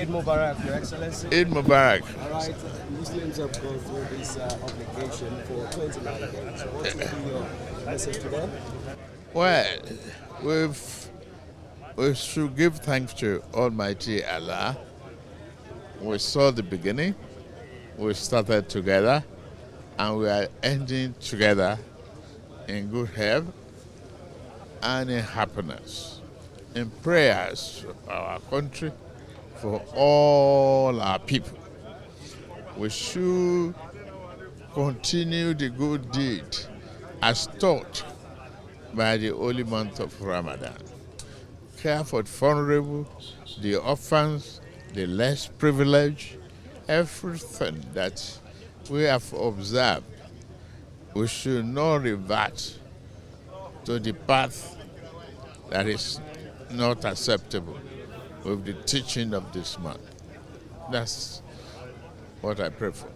Eid Mubarak, Your Excellency. Eid Mubarak. All right, Muslims have gone through this obligation for 29 days. What will be your message to them? Well, we should give thanks to Almighty Allah. We saw the beginning, we started together, and we are ending together in good health and in happiness. In prayers for our country, for all our people. We should continue the good deed as taught by the holy month of Ramadan. Care for the vulnerable, the orphans, the less privileged, everything that we have observed. We should not revert to the path that is not acceptable with the teaching of this man. That's what I pray for.